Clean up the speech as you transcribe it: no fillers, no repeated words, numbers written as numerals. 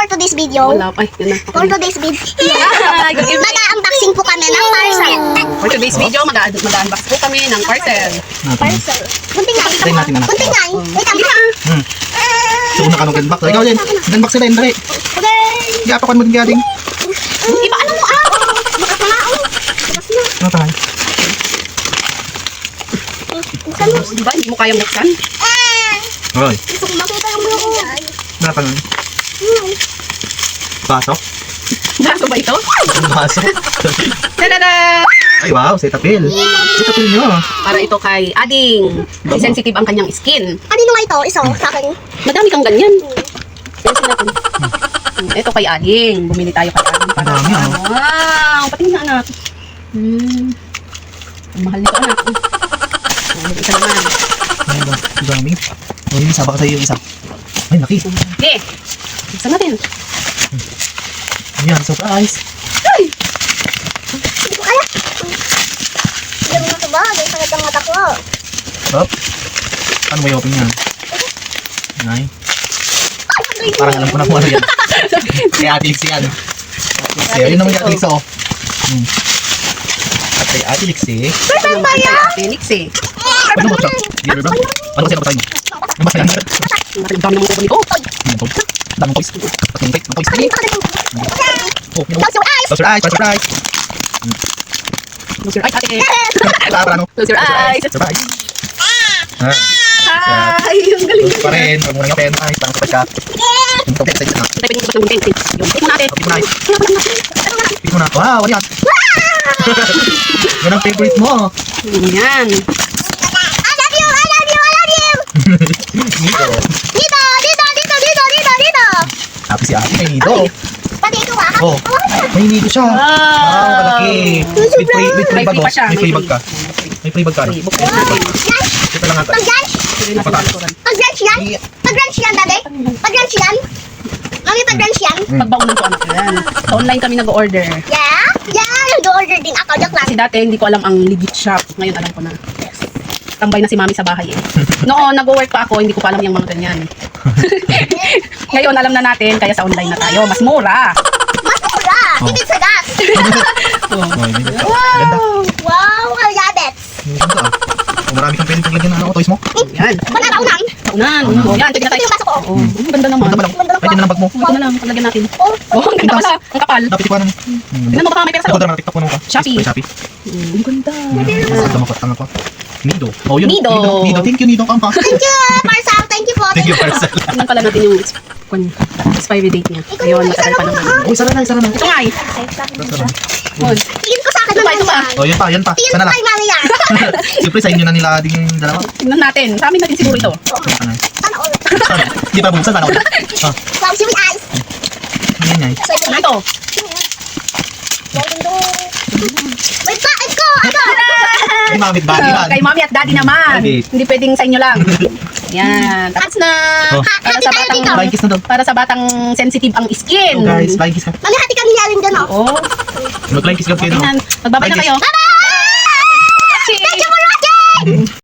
for today's video. Wala pa. Yun na. For today's video. Mag-unboxing po kami ng parcel. For today's video, mag-unbox po kami ng parcel. Parcel. Bunting nga. Try natin, anak. Bunting nga. Wait, ang So, una ka nung gunbox. Ikaw din. Gunbox sila yun, dali. Okay. Iapakan mo din galing. Iba, ano mo ah? Makakalaon. Bukas na. Ano tayo? Bukan mo. Diba, hindi mo kayang buksan? Hoy, Gusto ko makita yung mga ko. wala pa nun. Pasok? Baso ba ito? Pasok. Tada! Ay, wow, Cetaphil. Cetaphil nyo. Para ito kay Ading. Sensitive ang kanyang skin. Kanino nga ito? Isa sa akin. Madami kang ganyan. Ayusin natin. Ito kay Ading. Bumili tayo kay Ading. Ang dami, ah. Wow! Patingin na, anak. Ang mahal nito, anak. Isa naman. Ay, ba? Ang dami. O, yung isa. Baka sa'yo yung isa. Ay, laki. Okay. Isa natin. Ayan, surprise. Ay! Hindi ko kaya. Hindi mo ito ba? May sakit ang mata ko. Stop. Ano mo i-open yan? Ay, Ay, parang alam ko na kung ano yan. Kay Ate Lixie yan. Ayun naman yung Ate Lixie, oh. At kay Ate Lixie. Saan ba yan? Phoenix eh. Ano ba siya? Beer ba? Ano ba siya kapatay mo? Ano ba siya? Ang dami ng mga nito. Damang toys. Damang toys. Damang toys. Oh, yun. Close your eyes. Close your eyes. Close your eyes. Close your eyes, ate. Para ano? Close your eyes. Surprise. Ay, ang galing. Close pa rin. Huwag mo nang yung eyes. Parang kapag siya. Yung kapag sa na. Tayo pwedeng ng gunting. Yung take mo natin. Pick mo na. Pick mo na. Wow, ano yan? Yan ang favorite mo. Yan. I love you. I love you. I love you. Nido. Dito. Dito. Dito. Dito. Dito. Dito. Happy si Ate kay Nido. Pati ito ah. Oh, may Nido siya. Wow, malaki. With free May bag, free oh. pa siya. May free bag ka. May free bag ka. Free. Buksan natin. Lunch. Ito lang ata. Pag-lunch. Ito rin nasa likuran. Pag-lunch yan. Pag-lunch yan, daddy. Pag-lunch yan. Mami, pag-lunch yan. Pagbaunan ko anak yan. Sa online kami nag-order. Yeah. Yeah. Nag-order din ako. Joke lang. Kasi dati hindi ko alam ang legit shop. Ngayon alam ko na. Tambay na si mami sa bahay eh. Noon, nag-work pa ako, hindi ko pa alam yung mga ganyan. Ngayon alam na natin, kaya sa online na tayo. Mas mura. Mas mura. Tipid sa gas. Oh, may Nido ka. Ganda. Wow. Kalyabets. Ganda ah. Oh, marami kang pwedeng paglagyan ng toys mo. Yan. Panaraunan. Paunan. Oh, yan, pwede na Ito tayo. yung pasok ko. Oh, ang ganda naman. Ganda pa lang. Ay, dyan na ng bag mo. Oh, ito na lang, paglagyan natin. Oh. Oh, ang ganda pala. Ang kapal. Dapat ikuha ng... Tingnan mo baka may pera sa Ikaw loob. daw na TikTok mo nung ka. Shopee. Shopee. Ang ganda. Ito mo katanga ko. Nido. Oh, yun. Nido. Nido. Thank you, Nido. Kampa. Thank you, Parsam. Thank you po. Thank you, Parcel. Tingnan pala natin yung expiry date niya. Ayun, matagal pa naman. Oh, sana na, sana na. Ito nga eh. Sana na. Oh, Tingin ko sa akin Ito pa, naman ito pa. yan. Oh, yan pa, yan pa. Tingin Sana ko na. kay mami yan. Siyempre, sa inyo na nila ding dalawa. tingnan natin. Sa amin natin siguro ito. Sana. Sana all. Sana. Hindi pa buksan, sana. Ah, Close your eyes. ayan yan. Ano ito? Wait pa, ito. Ano? Ay, mamit body So, man. kay mami at daddy naman. Okay. Hindi pwedeng sa inyo lang. Yan. Tapos na. Oh. Para Hati sa tayo batang, dito. Flying kiss na daw. para sa batang sensitive ang skin. Oh, guys, flying kiss ka. Mami, hati kami niya rin dyan, oh. Oh. Mag-flying kiss ka kayo. Tingnan. Magbabay na Flying kayo. kiss. Bye-bye! Thank you for watching!